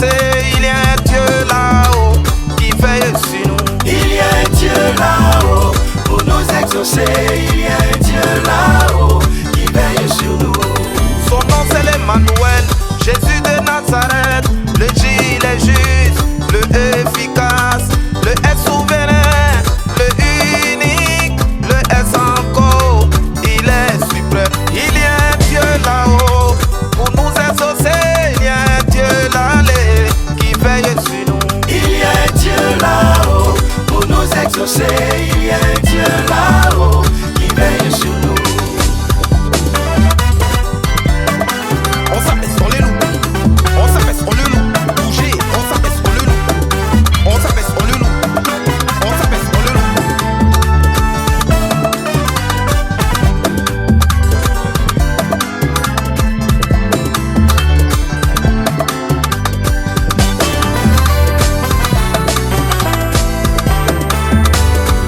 exaucer, il y a un Dieu là-haut qui veille sur nous. Il y a un Dieu là-haut pour nous exaucer. Il y a un Dieu là-haut qui veille sur nous. Son nom c'est l'Emmanuel, Jésus de Nazareth. Le J il est juste, le E efficace, le S souverain, le U unique, le S encore, il est suprême. Il y a un Dieu là-haut pour nous exaucer. Il y a un Dieu là-haut qui veille sur nous. Il y a un Dieu là-haut pour nous exaucer. Il y a un Dieu là-haut qui veille sur nous. On s'abaisse, on les loue. On s'abaisse, on le loue. Bouger, on s'abaisse, on le loue. On s'abaisse, on le loue. On s'abaisse, on le loue.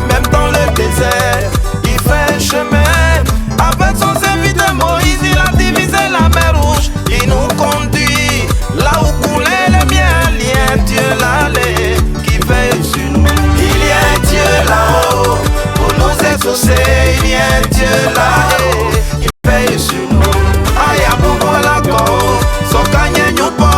Même dans le désert, il fait un chemin. Avec son serviteur Moïse, il a divisé la mer rouge. Il nous conduit là où coulait le miel. Il y a un Dieu là qui veille sur nous. Il y a un Dieu là-haut pour nous exaucer. Il y a un Dieu là-haut qui veille sur nous. Aya bubu la ko, so kanye nyupo,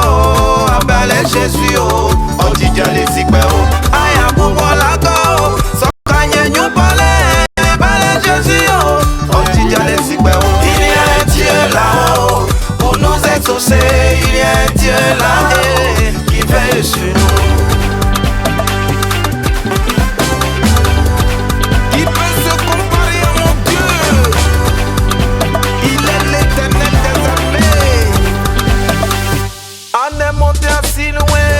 abale Jésus o, odija le sikpe o. Aya bubu la ko, so kanye nyupo le, abale Jésus o, odija le sikpe o. Il y a un Dieu là-haut pour nous exaucer. Il y a un Dieu là-haut qui veille sur nous. Qui peut se comparer à mon Dieu? Il est l'Éternel des armées. On est monté si loin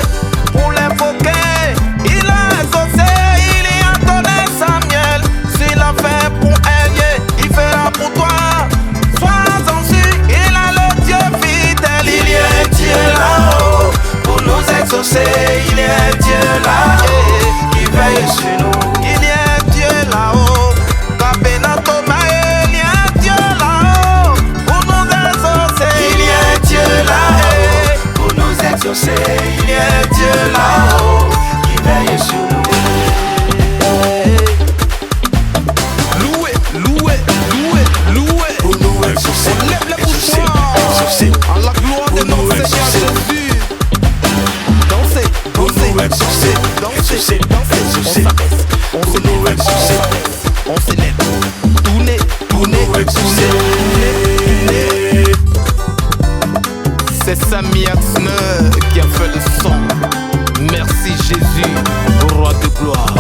pour l'invoquer. Il a exaucé, il y a donné Samuel. S'il a fait pour un lieu, il fera pour toi. Sois-en sûr, il a le Dieu fidèle. Il y a un Dieu là-haut pour nous exaucer. Il y a un Dieu là-haut qui veille sur nous. Il y a un Dieu là-haut. Kabena Tomae, il y a un Dieu là-haut pour nous exaucer. Il y a un Dieu là-haut pour nous exaucer. Il y a un Dieu là-haut qui veille sur nous. Loué, loué, loué, loué. Pour nous exaucer, On lève les exaucer, bouchoirs exaucer. à la gloire de Pour nous notre Seigneur exaucer. Jésus. Dansez, Pour dansez, nous exaucer, dansez, exaucer, dansez. exaucer. On s'abaisse, on Pour se nous lève, exaucer. on s'élève. Tournez, tournez, nous exaucer. tournez, tournez. C'est Samy Axner qui a fait le son. Merci Jésus, roi de gloire.